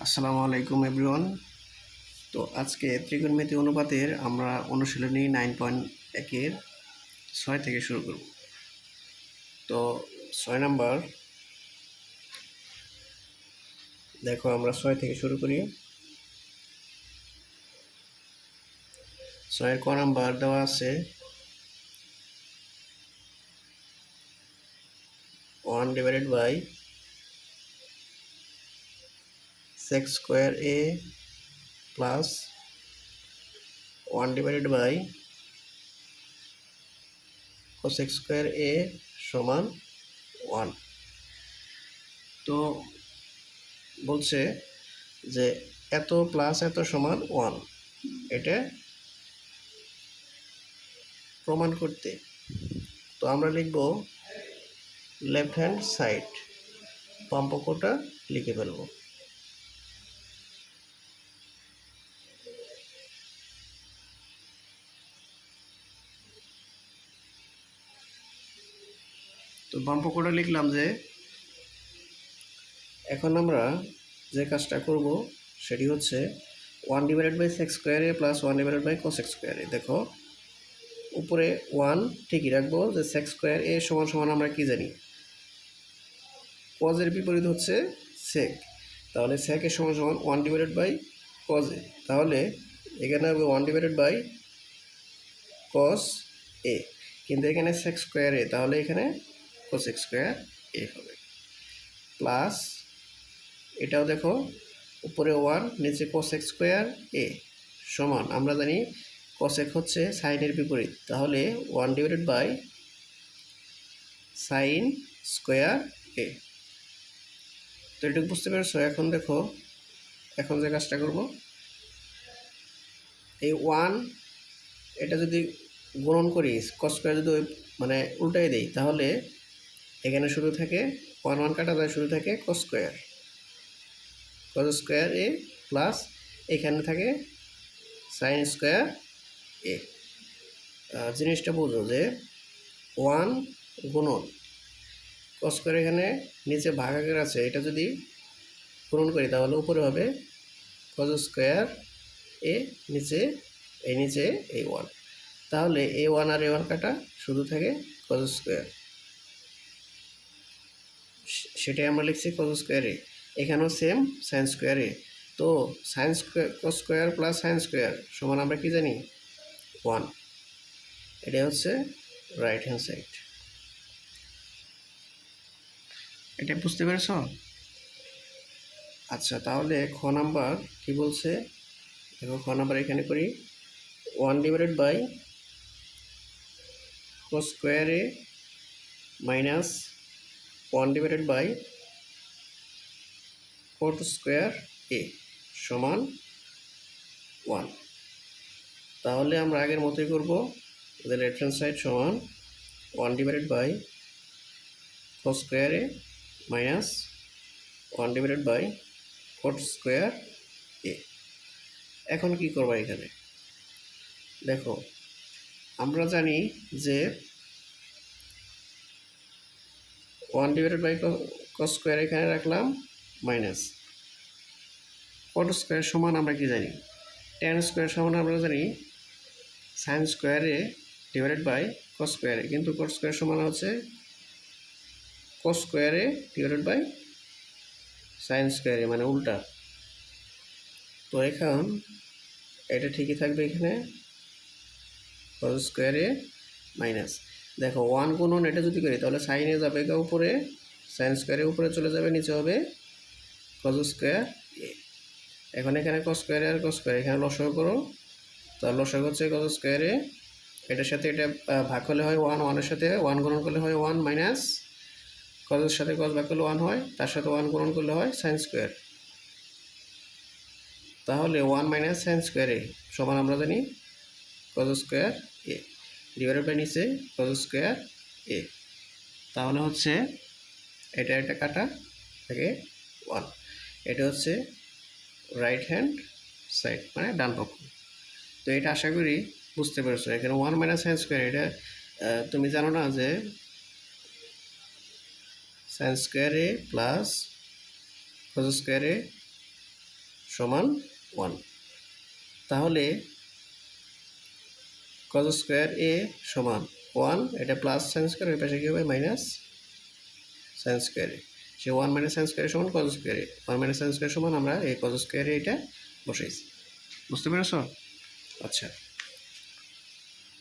আসসালামু আলাইকুম এভরিওয়ান। তো আজকে ত্রিকোণমিতি অনুপাতের আমরা অনুশীলনী 9.1-এর 6 থেকে শুরু করব। তো 6 নাম্বার, দেখো আমরা 6 থেকে শুরু করি। 6-এর ক নাম্বার দেওয়া আছে 1/sec² plus 1/cos² সমান 1। তো বলছে যে এত প্লাস এত সমান 1, এটা প্রমাণ করতে তো আমরা লিখব লেফট হ্যান্ড সাইড, বাম পক্ষটা লিখে ফেলব। তো বাম পক্ষটা লিখলাম। যে এখন আমরা যে কাজটা করব সেটি হচ্ছে 1/sec² প্লাস 1/cos²। দেখো উপরে 1 ঠিকই রাখবো, যে sec² সমান সমান আমরা কি জানি, কজের বিপরীত হচ্ছে সেক, তাহলে সেক এর সমান সমান 1/cos। তাহলে এখানে হবে 1/cos, কিন্তু এখানে sec², তাহলে এখানে cos² হবে। প্লাস এটাও দেখো উপরে 1 নিচে cos² সমান আমরা জানি cosec হচ্ছে সাইনের বিপরীত, তাহলে 1/sin²। তো এটুকু বুঝতে পেরেছো। এখন দেখো, এখন যে কাজটা করব, এই 1 এটা যদি গুণন করি, cos² যদি মানে উল্টাই দেই, তাহলে এখানে শুরু থাকে 1 1 কাটা যায়, শুরু থাকে cos² প্লাস এখানে থাকে sin²। জিনিসটা বুঝো যে 1 গুণন cos² এখানে নিচে ভাগাকার আছে, এটা যদি গুণন করি তাহলে উপরে হবে cos², নিচে এই 1, তাহলে এই 1 আর এই 1 কাটা শুধু থাকে cos², সেটাই আমরা লিখছি cos²। এখানেও সেম sin²। তো cos² প্লাস sin² সমান আমরা কি জানি 1। এটা হচ্ছে রাইট হ্যান্ড সাইড। এটা বুঝতে পেরেছ? আচ্ছা, তাহলে খ নাম্বার কি বলছে দেখো। খ নাম্বার এখানে করি 1/cos² মাইনাস 1/cot² সমান 1। তাহলে আমরা আগের মতোই করব, লেফট হ্যান্ড সাইড সমান 1/cos² মাইনাস 1/cot²। এখন কি করব এখানে দেখো, আমরা জানি যে 1/cos² এখানে রাখলাম মাইনাস cot² সমান আমরা কি জানি, tan² সমান আমরা জানি sin²/cos², কিন্তু cot² সমান হচ্ছে cos²/sin², মানে উল্টা। তো এখন এটা ঠিকই থাকবে, এখানে cos² মাইনাস দেখো 1 গুণন এটা যদি করি তাহলে সাইনে যাবে উপরে, sin² উপরে চলে যাবে, নিচে হবে cos²। এখন এখানে cos² আর cos², এখানে লসাগু করো, তাহলে লসাগু হচ্ছে cos², এটার সাথে এটা ভাগ করলে হয় 1, 1-এর সাথে 1 গুণন করলে হয় 1, মাইনাস cos-এর সাথে cos ভাগ করলে 1 হয়, তার সাথে 1 গুণন করলে হয় sin²। তাহলে 1 মাইনাস sin² সমান আমরা জানি cos² ডিভাইডেড বাই নিচে cos²। তাহলে হচ্ছে এটা কাটা থাকে 1। এটা হচ্ছে রাইট হ্যান্ড সাইড, মানে ডান পক্ষ। তো এটা আশা করি বুঝতে পেরেছো। এখানে 1 মাইনাস sin², এটা তুমি জানো না যে sin² প্লাস cos² সমান 1। তাহলে কজ স্কোয়ার এ সমান 1, এটা প্লাস সাইন স্কোয়ার, ওই পাশে কী হবে মাইনাস সাইন স্কোয়ার এ। সে 1 মাইনাস সাইন স্কোয়ার সমান কজ স্কোয়ার এ, 1 মাইনাস সাইন স্কোয়ার সমান আমরা এই কজ স্কোয়ারে এটা বসাইছি। বুঝতে পেরেছ? আচ্ছা,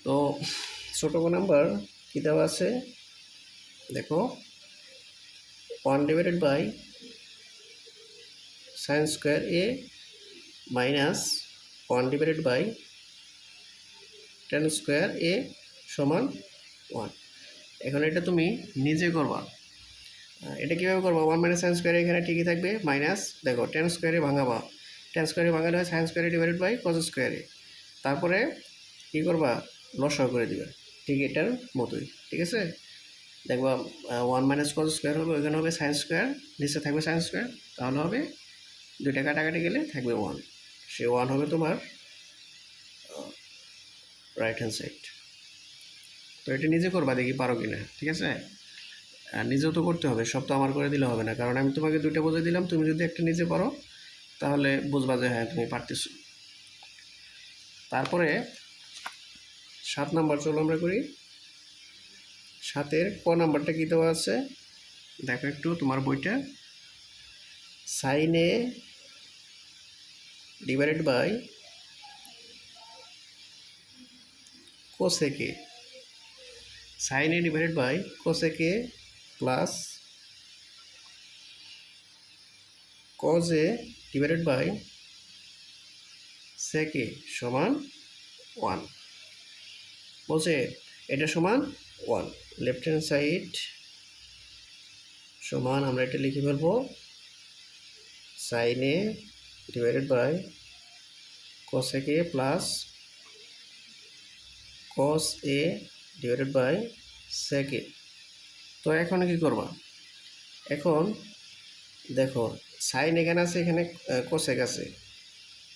তো ছোটো নাম্বার কী দেওয়া আছে দেখো, 1 divided by sine square A minus 1 divided by tan square A সমান 1। এখন এটা তুমি নিজে করবা। এটা কীভাবে করবা, 1 মাইনাস সাইন স্কোয়ারে এখানে ঠিকই থাকবে, মাইনাস দেখো 10 স্কোয়ারে ভাঙাবা, 10 স্কোয়ারে ভাঙালে হয় সাইন স্কোয়ারে ডিভাইডেড বাই কজ স্কোয়ারে। তারপরে কী করবা, লসাগু করে দিবা, ঠিক এটার মতোই। ঠিক আছে, দেখবা 1 মাইনাস কজ স্কোয়ার হবে, ওইখানে হবে সাইন স্কোয়ার, নিচে থাকবে সাইন স্কোয়ার, তাহলে হবে দুইটা কাটাকাটি গেলে থাকবে 1, সে 1 হবে তোমার রাইট হ্যান্ড সাইড। তো এটা নিজে করবা, দেখি পারো কি না। ঠিক আছে, আর নিজেও তো করতে হবে, সব তো আমার করে দিলে হবে না, কারণ আমি তোমাকে দুইটা বোঝাই দিলাম, তুমি যদি একটা নিজে পারো তাহলে বুঝবা যে হ্যাঁ তুমি পারতেছো। তারপরে 7 নাম্বার চলো আমরা করি। 7-এর ক নাম্বারটা কী দেওয়া আছে দেখো একটু তোমার বইটা, sine A divided by cosec A, sine A divided by cosec A plus cos A divided by sec A সমান 1। বলছে এটা সমান 1, লেফট হ্যান্ড সাইড সমান আমরা এটা লিখে ফেলবো sine A divided by cosec A plus cos A divided by sec A. তো এখন কি করবা, এখন দেখো সাইন এখানে আছে, এখানে কোসেক আছে,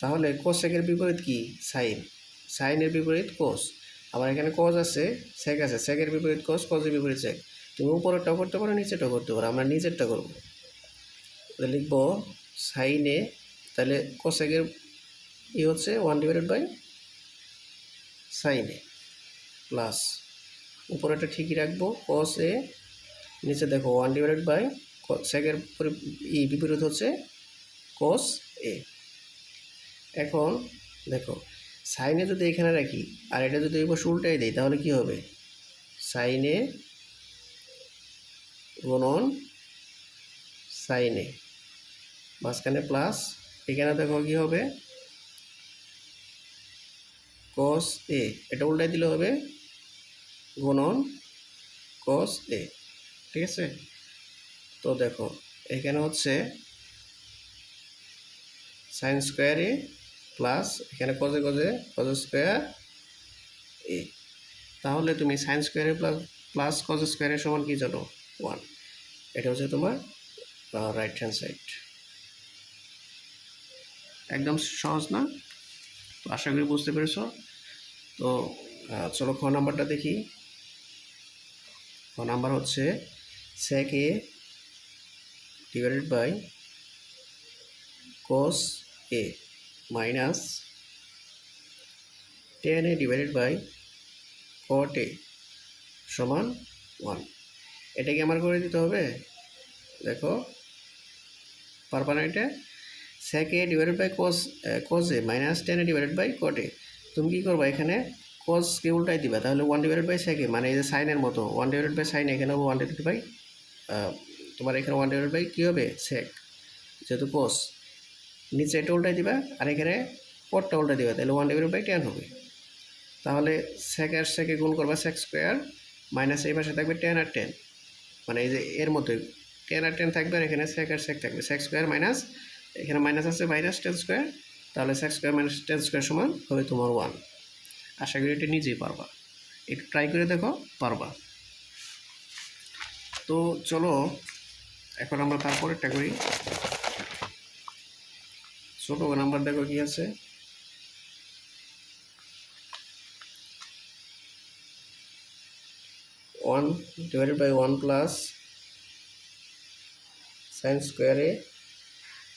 তাহলে কোসেকের বিপরীত কি সাইন, সাইনের বিপরীত কোস, আবার এখানে কজ আছে সেক আছে, সেকের বিপরীত কোস, কজের বিপরীত সেক। তুমি উপরেরটাও করতে পারো নিচেরটাও করতে পারো, আমরা নিচেরটা করবো। লিখব সাইনে, তাহলে কোসেকের হচ্ছে 1 ডিভাইডেড বাই সাইনে প্লাস উপরেটা ঠিকই রাখবো কস এ, নিচে দেখো 1 ডিভাইডেড বাই সেকের বিপরীত হচ্ছে কস এ। এখন দেখো সাইনে যদি এখানে রাখি আর এটা যদি এবার উল্টাই দিই তাহলে কি হবে, সাইনে গুণন সাইনে মাঝখানে প্লাস, এখানে দেখো কি হবে কস এ, এটা উল্টাই দিলে হবে গুণন কস এ। ঠিক আছে, তো দেখো এখানে হচ্ছে সাইন স্কোয়ার এ প্লাস এখানে কজে কজে কজ স্কোয়ার এ, তাহলে তুমি সাইন স্কোয়ারে প্লাস কজ স্কোয়ারের সমান কি জানো 1, এটা হচ্ছে তোমার রাইট হ্যান্ড সাইড। একদম সহজ না? তো আশা করি বুঝতে পেরেছো। তো চলো খ নাম্বারটা দেখি। খ নাম্বার হচ্ছে sec A divided by cos a minus tan a divided by cot a সমান 1। এটাকে আমার করে দিতে হবে, দেখো পারবা না এটা, sec a divided by cos a minus tan a divided by cot a। তুমি কী করবা, এখানে cosকে উল্টাই দিবা, তাহলে 1 ডিভাইডেড বাই sec a, মানে এই যে সাইনের মতো 1 ডিভাইডেড বাই সাইন, এখানে হবে 1 ডিভাইডেড বাই তোমার এখানে 1 ডিভাইডেড বাই কী হবে sec, যেহেতু cos, নিচে এটা উল্টাই দিবা আর এখানে পটটা উল্টাই দিবা, তাহলে 1 ডিভাইডেড বাই tan হবে। তাহলে sec আর sec গুণ করবা sec স্কোয়ার মাইনাস এই পাশে থাকবে tan আর tan, মানে এই যে এর মধ্যে tan আর tan থাকবে আর এখানে sec আর sec থাকবে, sec স্কোয়ার মাইনাস এখানে মাইনাস আছে মাইনাস tan স্কোয়ার, তাহলে sec square minus tan square সমান হবে তোমার 1। আশা করি এটা নিজেই পারবা, একটু ট্রাই করে দেখো পারবা। তো চলো এখন আমরা তারপরেরটা করি। ছোটো নাম্বার দেখো কি আছে, one divided by 1 plus sine square A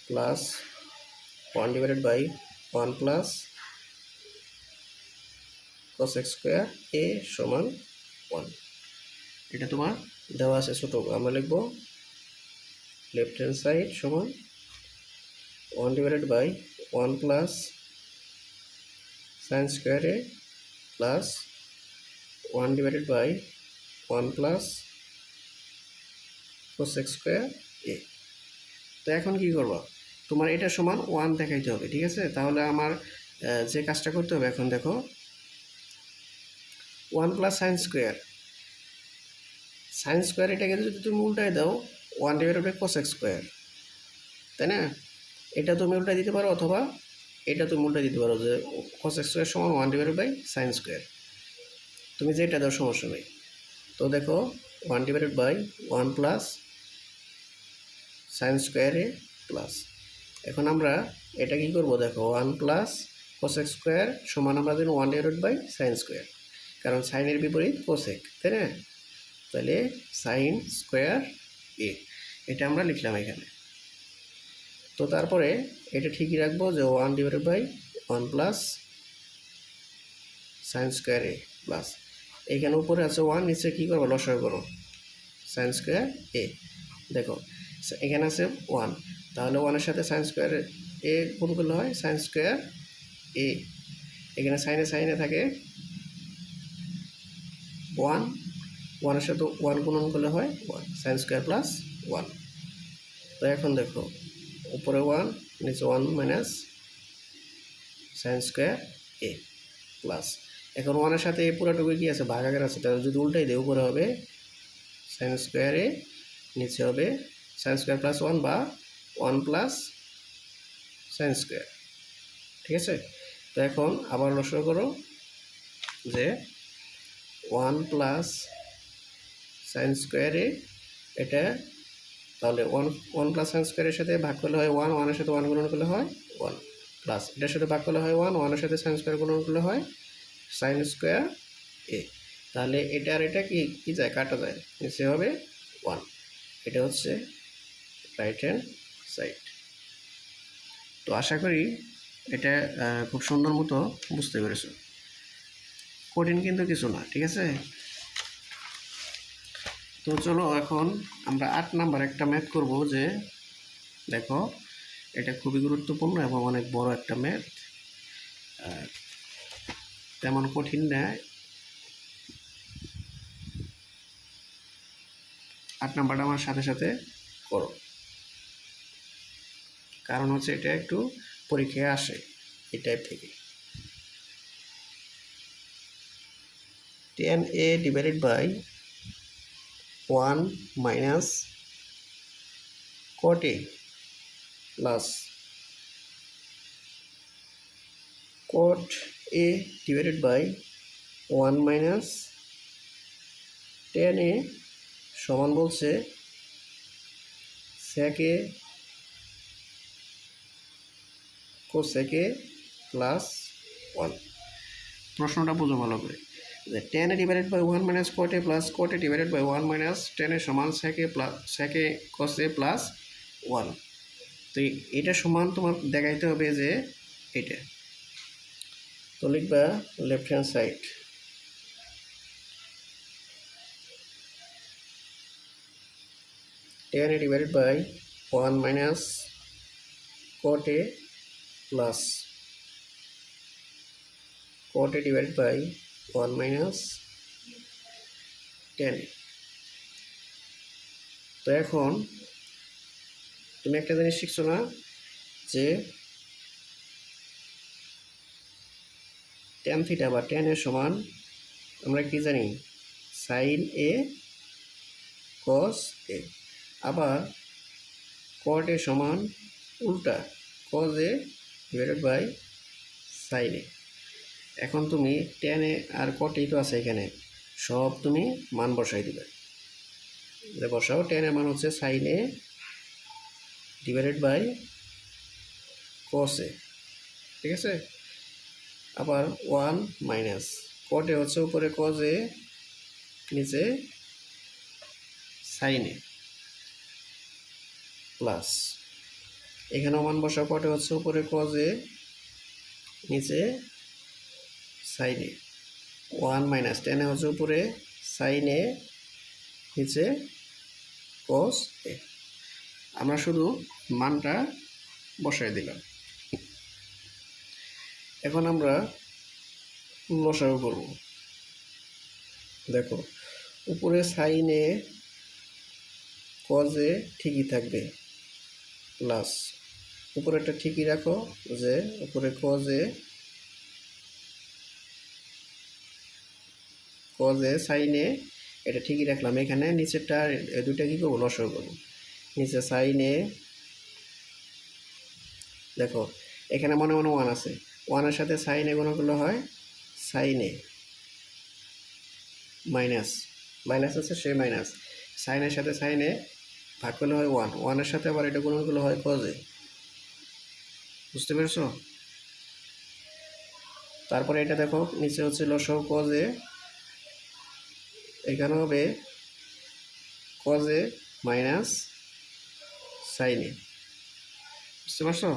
plus 1 divided by 1 plus cos x square A সমান 1। এটা তোমার দেওয়া আছে ছোট, আমরা লিখব লেফট হ্যান্ড সাইড সমান 1 divided by 1 plus sin square A plus 1 divided by 1 plus cos x square A. তো এখন কি করবা, তোমার এটা সমান 1 দেখাইতে হবে, ঠিক আছে? তাহলে আমার যে কাজটা করতে হবে এখন দেখো, 1 প্লাস সাইন স্কোয়ার এটাকে যদি তুমি উল্টায় দাও 1 divided by cos x square, তাই না? এটা তুমি উল্টায় দিতে পারো, অথবা এটা তুমি উল্টায় দিতে পারো যে cos x স্কোয়ার সমান 1 ডিভাইডেড বাই সাইন স্কোয়ার, তুমি যেটা দাও সমস্যা নেই। তো দেখো 1 divided by 1 plus sine square A plus, এখন আমরা এটা কি করব, দেখো 1 প্লাস cos x স্কোয়ার সমান আমরা জানি 1 ডিভাইডেড বাই সাইন স্কোয়ার, কারণ সাইনের বিপরীত কোসেক, তাই না? তাহলে সাইন স্কোয়ার এ, এটা আমরা লিখলাম এখানে। তো তারপরে এটা ঠিকই রাখবো যে 1 divided by 1 plus sine square A plus, এখানে উপরে আছে 1, নিচে কী করবো, লসাগু করো সাইন স্কোয়ার এ। দেখো এখানে আছে 1, তাহলে 1-এর সাথে সাইন স্কোয়ার এ গুণ করলে হয় সাইন স্কোয়ার এ, এখানে সাইনে থাকে 1, 1-এর সাথে 1 গুণন করলে হয় 1, সাইন স্কোয়ার প্লাস 1। তো এখন দেখো উপরে 1, নিচে 1 মাইনাস সাইন স্কোয়ার এ প্লাস, এখন 1-এর সাথে এই পুরোটুকু কি আছে, ভাগাকার আছে, তাহলে যদি উল্টাই দেয় উপরে হবে সাইন স্কোয়ার এ, নিচে হবে সাইন স্কোয়ার প্লাস 1 বা 1 প্লাস সাইন স্কোয়ার, ঠিক আছে? তো এখন আবার লসাগু করো যে 1 প্লাস সাইন স্কোয়ার এ, এটা তাহলে 1 প্লাস সাইন স্কোয়ারের সাথে ভাগ করলে হয় 1, 1-এর সাথে 1 গুণন করলে হয় 1, প্লাস এটার সাথে ভাগ করলে হয় 1, 1-এর সাথে সাইন স্কোয়ার গুণন করলে হয় সাইন স্কোয়ার এ। তাহলে এটা আর এটা কি যায়, কাটা যায়, নিচে হবে 1। এটা হচ্ছে রাইট হ্যান্ড সাইড। তো আশা করি এটা খুব সুন্দর মতো বুঝতে পেরেছো, কঠিন কিন্তু কিছু না, ঠিক আছে? তো চলো এখন আমরা 8 নাম্বার একটা ম্যাথ করব, যে দেখো এটা খুবই গুরুত্বপূর্ণ এবং অনেক বড় একটা ম্যাথ, তেমন কঠিন না। 8 নাম্বারটা আমার সাথে সাথে করো, কারণ হচ্ছে এটা একটু পরীক্ষায় আসে এই টাইপ থেকে। tan a divided by 1 minus cot a plus cot a divided by 1 minus tan a সমান বলছে sec a cosec a plus 1। প্রশ্নটা বুঝো ভালো করে, যে tan a divided by 1 minus cot a plus cot a divided by 1 minus tan a সমান sec a plus sec a cos a plus 1। তো এটা সমান তোমার দেখাইতে হবে যে এটা, তো লিখবা left hand side tan a divided by 1 minus cot a plus cot a divided by 1 minus tan a। তো এখন তুমি একটা জিনিস শিখছো না, যে tan থিটা বা tan a সমান আমরা কি জানি, sin a cos a, আবার cot a সমান উল্টা cos a divided by sin a। এখন তুমি tan a R cot a তো আছে এখানে, সব তুমি মান বসাই দিবে, যে বসাও tan এর মান হচ্ছে sin a divided by cos a, ঠিক আছে? আবার 1 মাইনাস cot a হচ্ছে উপরে cos a, নিচে sin a প্লাস এখানেও মান বসাও, কটে হচ্ছে উপরে কজ এ, নিচে সাইন এ। 1 মাইনাস টেনে হচ্ছে উপরে সাইন এ, নিচে কস এ। আমরা শুধু মানটা বসাই দিলাম। এখন আমরা লসাগু করব। দেখো উপরে সাইন এ কজ এ ঠিকই থাকবে, প্লাস উপরেরটা ঠিকই রাখো, যে উপরে কজ এ সাইন এ, এটা ঠিকই রাখলাম। এখানে নিচেরটা দুইটা কী করবো, লসাগু করবো। নিচে সাইন এ, দেখো এখানে মনে মনে 1 আছে, 1-এর সাথে সাইন এ গুণ করলে হয় সাইন এ, মাইনাস মাইনাস আছে সে মাইনাস, সাইনের সাথে সাইন এ ভাগ করলে হয় 1, 1-এর সাথে আবার এটা গুণ করলে হয় কজ এ। বুঝতে পেরেছো? তারপরে এটা দেখো নিচে হচ্ছে লসাগু কজ এ, এখানে হবে কজ এ মাইনাস সাইন এ। বুঝতে পারছো?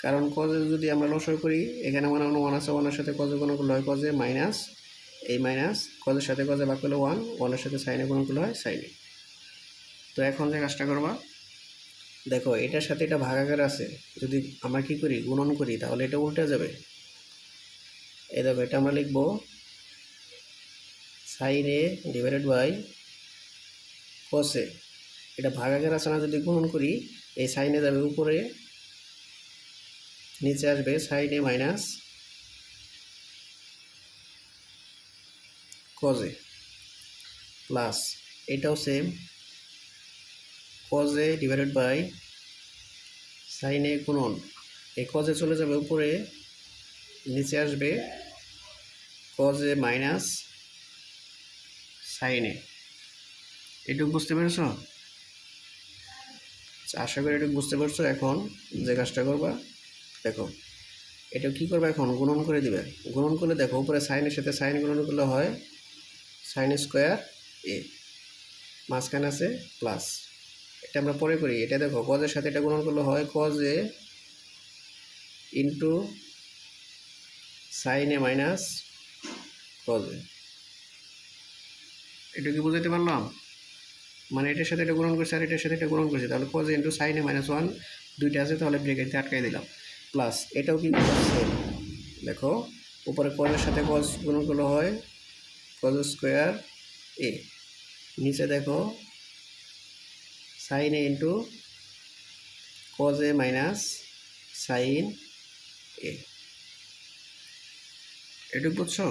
কারণ কজে যদি আমরা লসাগু করি, এখানে মনে মনে 1 আছে, 1-এর সাথে কজে গুণ করলে হয় কজে মাইনাস, এই মাইনাস কজের সাথে কজে ভাগ করলে 1, 1-এর সাথে সাইনে গুণ করলে হয় সাইনে। তো এখন যে কাজটা করবা, দেখো এটার সাথে এটা ভাগাকার আছে, যদি আমরা কি করি গুণন করি তাহলে এটা উল্টে যাবে। এই দেখো এটা আমরা লিখবো sine A divided by cos A. এটা ভাগাকার আছে না, যদি গুণন করি এই সাইনে যাবে উপরে, নিচে আসবে sine A minus cos A, plus এটাও same cos A divided by sine A গুণন, এই কজ এ চলে যাবে উপরে, নিচে আসবে cos A minus sine A. এটুকু বুঝতে পেরেছ? আশা করি এটুকু বুঝতে পারছো। এখন যে কাজটা করবা, দেখো এটা কি করবে, এখন গুণন করে দিবে। গুণন করলে দেখো উপরে সাইনের সাথে সাইন গুণন করলে হয় সাইন স্কোয়ার এ, মাঝখানে আছে প্লাস। এটা আমরা পরে করি। এটা দেখো কজের সাথে এটা গুণন করলে হয় cause a into sine A minus cos এ। এটা কি বুঝাতে পারলাম? মানে এটার সাথে এটা গুণন করছে আর এটার সাথে এটা গুণন করছে, তাহলে cause into sine A minus 1 দুইটা আছে, তাহলে ব্রেকেট দিয়ে আটকাই দিলাম। প্লাস এটাও কি করছে, দেখো উপরে কজের সাথে কজ গুণন করলে হয় কজ স্কোয়ার এ, নিচে দেখো sine A into cos A minus sine A. এটুকু বুঝছো?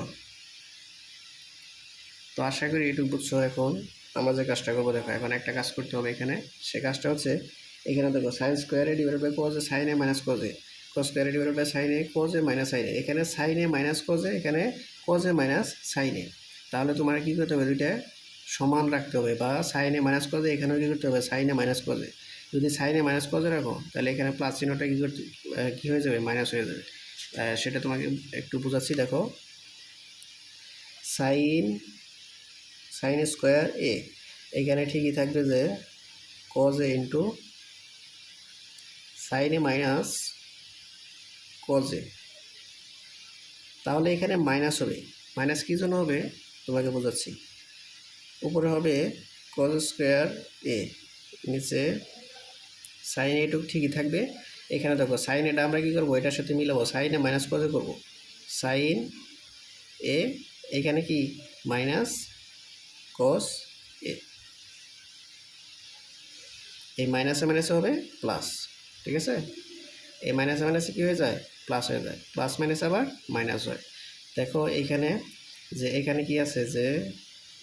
তো আশা করি এটুকু বুঝছো। এখন আমরা যে কাজটা করবো, দেখো এখন একটা কাজ করতে হবে এখানে। সে কাজটা হচ্ছে, এখানে দেখো sine square A divided by cos A sine A minus cos A, cos square A divided by sine A cos A minus sine A, এখানে sine A minus cos A, এখানে cos A minus sine A. তাহলে তোমার কী করতে হবে, দুইটা সমান রাখতে হবে, বা sine A minus cos A এখানেও কী করতে হবে sine A minus cos A. যদি sine A minus cos A রাখো তাহলে এখানে প্লাস চিহ্নটা কী করতে কী হয়ে যাবে, মাইনাস হয়ে যাবে। সেটা তোমাকে একটু বোঝাচ্ছি। দেখো সাইন স্কোয়ার এ, এখানে ঠিকই থাকবে যে cause a into sine A minus cos এ। তাহলে এখানে মাইনাস হবে, মাইনাস কী জন্য হবে তোমাকে বোঝাচ্ছি। উপরে হবে কজ স্কোয়ার এ, নিচে সাইন এটুকু ঠিকই থাকবে। এখানে দেখো সাইন এটা আমরা কী করবো, এটার সাথে মিলাবো, sine A minus cos A করবো, সাইন এ এখানে কি মাইনাস কস এ, এই মাইনাসে মাইনাসে হবে প্লাস। ঠিক আছে, এই মাইনাসে মাইনাসে কী হয়ে যায়, প্লাস হয়ে যায়, প্লাস মাইনাস আবার মাইনাস হয়। দেখো এইখানে যে এখানে কি আছে, যে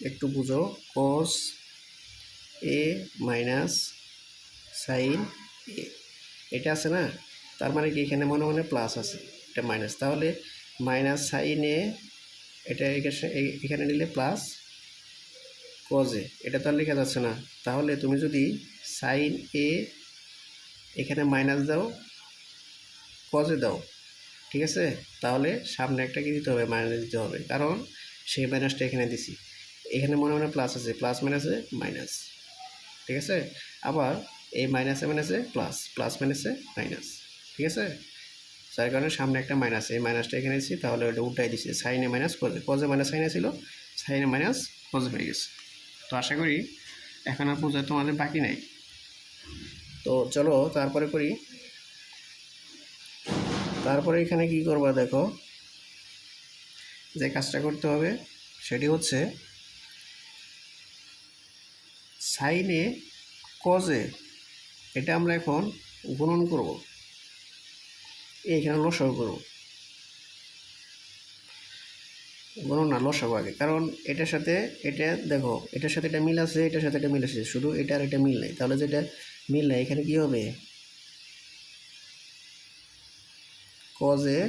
একটু বুঝো, কস এ মাইনাস সাইন এ, এটা আছে না, তার মানে কি এখানে মনে মনে প্লাস আছে, এটা মাইনাস, তাহলে মাইনাস সাইন এ, এটা এখানে নিলে প্লাস কজ এ, এটা তো আর লেখা যাচ্ছে না। তাহলে তুমি যদি সাইন এ এখানে মাইনাস দাও, কজ এ দাও, ঠিক আছে, তাহলে সামনে একটা কি দিতে হবে, মাইনাস দিতে হবে, কারণ সেই মাইনাসটা এখানে দিছি। এখানে মনে মনে প্লাস আছে, প্লাস মাইনাসে মাইনাস। ঠিক আছে, আবার এই মাইনাসে মাইনাসে প্লাস, প্লাস মাইনাসে মাইনাস, ঠিক আছে। যার কারণে সামনে একটা মাইনাস, এই মাইনাসটা এখানে দিচ্ছি, তাহলে ওটা উল্টাই দিচ্ছি, সাইনে মাইনাস কজে, কজে মাইনাস সাইনে ছিল, সাইনে মাইনাস কজে হয়ে গেছে। তো আশা করি এখন আর বোঝা তোমাদের বাকি নাই। তো চলো তারপরে করি। তারপরে এখানে কি করবা দেখো, যে কাজটা করতে হবে সেটি হচ্ছে সাইনে কজে, এটা আমরা এখন গুণন করব, এইখানে লসাগু করব, গুণন না লসাগু আগে, কারণ এটার সাথে এটা দেখো, এটার সাথে এটা মিল আছে, এটার সাথে এটা মিল আছে, শুধু এটা আর এটা মিল নেই, তাহলে যেটা মিল নেই এখানে কি হবে, কজে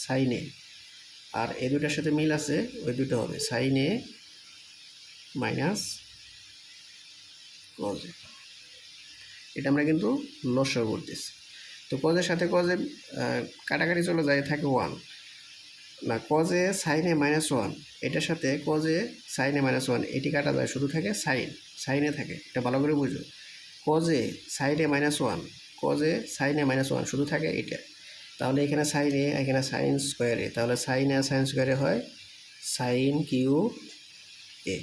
সাইনে, আর এই দুটার সাথে মিল আছে, ওই দুটো হবে সাইনে মাইনাস কজে। এটা আমরা কিন্তু লসাগু করতেছি। তো কজের সাথে কজে কাটাকাটি চলে যায়, থাকে 1 না, কজে সাইনে মাইনাস 1, এটার সাথে কজে সাইনে মাইনাস 1 এটি কাটা যায়, শুধু থাকে সাইন, সাইনে থাকে, এটা ভালো করে বুঝো। কজে সাইনে মাইনাস 1, কজে সাইনে মাইনাস 1 শুধু থাকে এটা, তাহলে এখানে সাইনে, এখানে সাইন স্কোয়ারে, তাহলে সাইনে আর সাইন স্কোয়ারে হয় সাইন কিউ এ,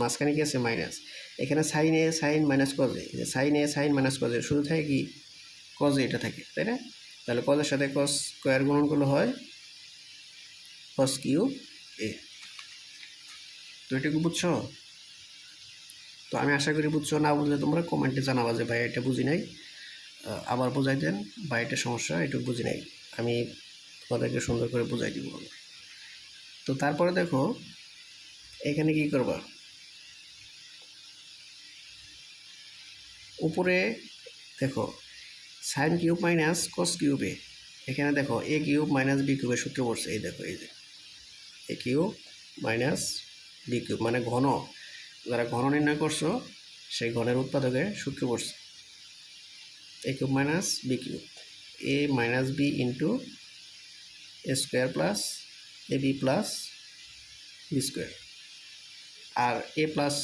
মাঝখানে কি আছে মাইনাস, এখানে সাইনে সাইন মাইনাস কজে, সাইনে সাইন মাইনাস কজে শুধু থাকে কি কজে, এটা থাকে, তাই না। তাহলে কজের সাথে কস স্কোয়ার গুণন করলে হয় কস কিউ এ। তো এটুকু বুঝছো? তো আমি আশা করি বুঝছো, না বুঝলে তোমরা কমেন্টে জানাবা যে ভাই এটা বুঝি নাই, আবার বোঝাই দেন, বা এটা সমস্যা, এটুকু বুঝি নাই, আমি তোমাদেরকে সুন্দর করে বুঝাই দিব। তো তারপরে দেখো এখানে কি করবা, উপরে দেখো সাইন কিউব মাইনাস কস কিউবে, এখানে দেখো এ কিউব মাইনাস বি কিউবের সূত্র পড়ছে, এই দেখো, এই যে এ কিউব মাইনাস বি কিউব মানে ঘন, যারা ঘন নির্ণয় করছো সেই ঘনের উৎপাদকের সূত্র পড়ছে, A cube minus B cube, A minus B into A square plus A B plus B square, আর A plus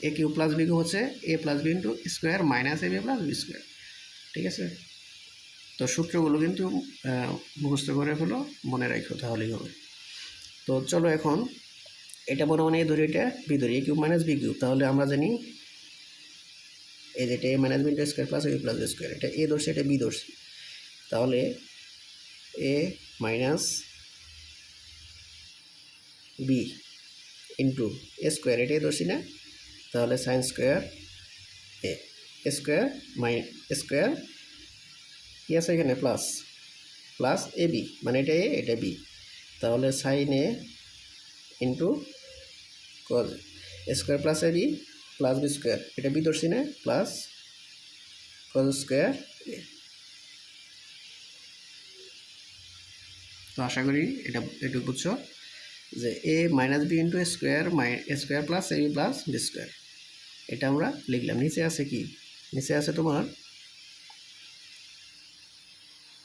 A cube plus B cube হচ্ছে A plus B into square minus A B plus B square, ঠিক আছে। তো সূত্রগুলো কিন্তু মুখস্থ করে হলো, মনে রাখো, তাহলেই হবে। তো চলো এখন এটা মনে মনে ধরি, এটা বি ধরি, A cube minus B cube, তাহলে আমরা জানি এই যেটা A minus B into square plus B plus B square, এটা এ ধরছি, এটা বি ধরছি, তাহলে A minus B into A square, এটাই ধরছি না, তাহলে sine square A square square কি আছে এখানে প্লাস, প্লাস এ বি মানে এটা এ এটা বি, তাহলে sign A into cos square plus A B plus B square, এটা বি ধরছি না, প্লাস কজ স্কোয়ার এ। তো আশা করি এটা একটু বুঝছো যে A minus B into square square plus A B plus B square, এটা আমরা লিখলাম। নিচে আছে কি, নিচে আছে তোমার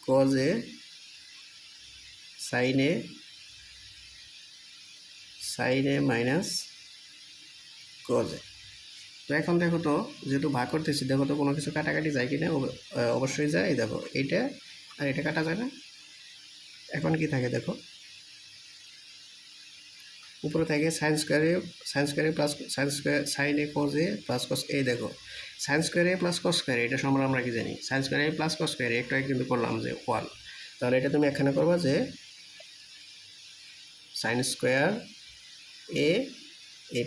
cos A sine A minus cos A. তো এখন দেখো তো, যেহেতু ভাগ করতেছি, দেখো তো কোনো কিছু কাটাকাটি যায় কি না, অবশ্যই যায়। এই দেখো এইটা আর এটা কাটা যায় না, এখন কি থাকে দেখো, উপরে থাকে সাইন স্কোয়ারে plus sine A cos A plus cos A, দেখো সাইন স্কোয়ারে প্লাস কস স্কোয়ারে, এটা সম্পর্কে আমরা কি জানি, সাইন স্কোয়ারে প্লাস কস স্কোয়ারে একটা কিন্তু করলাম যে 1, তাহলে এটা তুমি এখানে করবা যে সাইন স্কোয়ার এ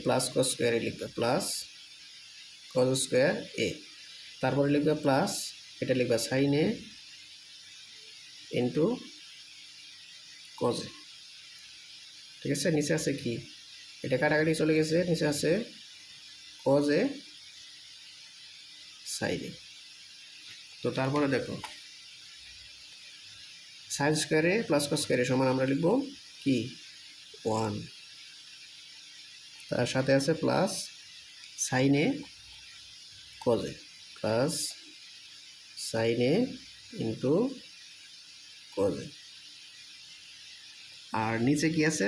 প্লাস কস স্কোয়ারে লিখবে, প্লাস কজ স্কোয়ার এ, তারপরে লিখবে প্লাস, এটা লিখবে sine A into cos a, ঠিক আছে। নিচে আছে কি, এটা কাটাকাটি চলে গেছে, নিচে আছে কজ এ সাইন এ। তো তারপরে দেখো সাইন স্কোয়ারে প্লাস কস স্কোয়ারে সমান আমরা লিখব কি 1, তার সাথে আছে plus sine A cos A, plus sine A into cos A, আর নিচে কি আছে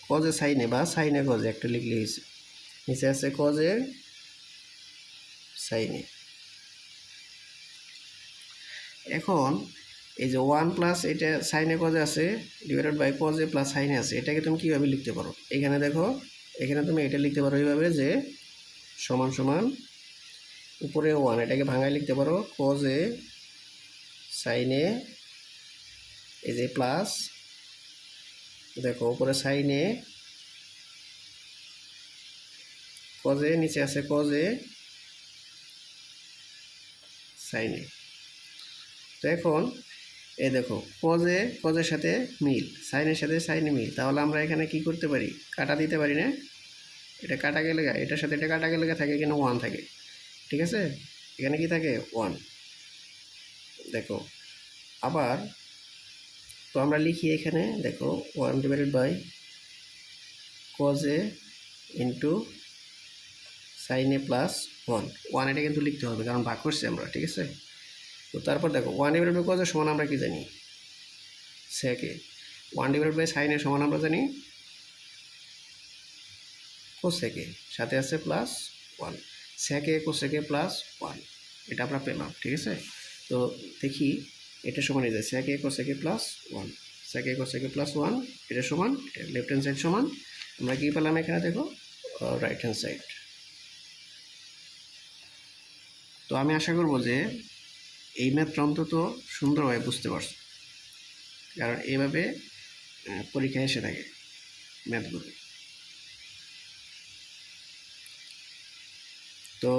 কজে সাইনে বা সাইনে কজে একটা লিখলে হয়েছে, নিচে আছে কজে সাইন এ। এখন এই যে 1 প্লাস এটা সাইন এ কজে আছে divided by cos A plus sine A আছে, এটাকে তুমি কীভাবে লিখতে পারো? এখানে দেখো, এখানে তুমি এটা লিখতে পারো এইভাবে যে সমান সমান উপরে 1, এটাকে ভাঙায় লিখতে পারো কজ এ সাইন এ, এই যে প্লাস দেখো উপরে সাইন এ কজ এ, নিচে আছে কজ এ সাইন এ। তো এখন এই দেখো কজের সাথে মিল, সাইনের সাথে সাইনে মিল, তাহলে আমরা এখানে কি করতে পারি? কাটা দিতে পারি না? এটা কাটা গেলে এটার সাথে এটা কাটা গেলে থাকে এখানে 1 থাকে, ঠিক আছে? এখানে কি থাকে 1। দেখো আবার তো আমরা লিখি এখানে দেখো 1 divided by cos a into sine a plus 1, এটা কিন্তু লিখতে হবে কারণ ভাগ করছি আমরা, ঠিক আছে? তো তারপর দেখো 1 ডিভাইডেড বাই কজ এর সমান আমরা কি জানি? sec a. 1 divided by sine এর সমান আমরা জানি কোসেক এ, সাথে আছে plus 1, sec a cosec A plus 1, এটা আমরা পেলাম, ঠিক আছে? তো দেখি এটা সমান এই যে sec a cosec A plus 1, sec a cosec A plus 1, এটা সমান লেফট হ্যান্ড সাইড সমান আমরা কি পেলাম এখানে দেখো রাইট হ্যান্ড সাইড। তো আমি আশা করব যে এই ম্যাথটা অন্তত সুন্দরভাবে বুঝতে পারছো, কারণ এইভাবে পরীক্ষায় এসে থাকে ম্যাথগুলো। তো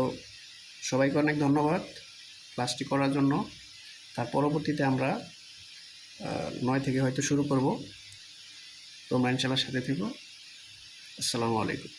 সবাইকে অনেক ধন্যবাদ ক্লাসটি করার জন্য। তার পরবর্তীতে আমরা 9 থেকে হয়তো শুরু করব। তোমরা ইনশাআল্লাহ সাথে থেকো। আসসালামু আলাইকুম।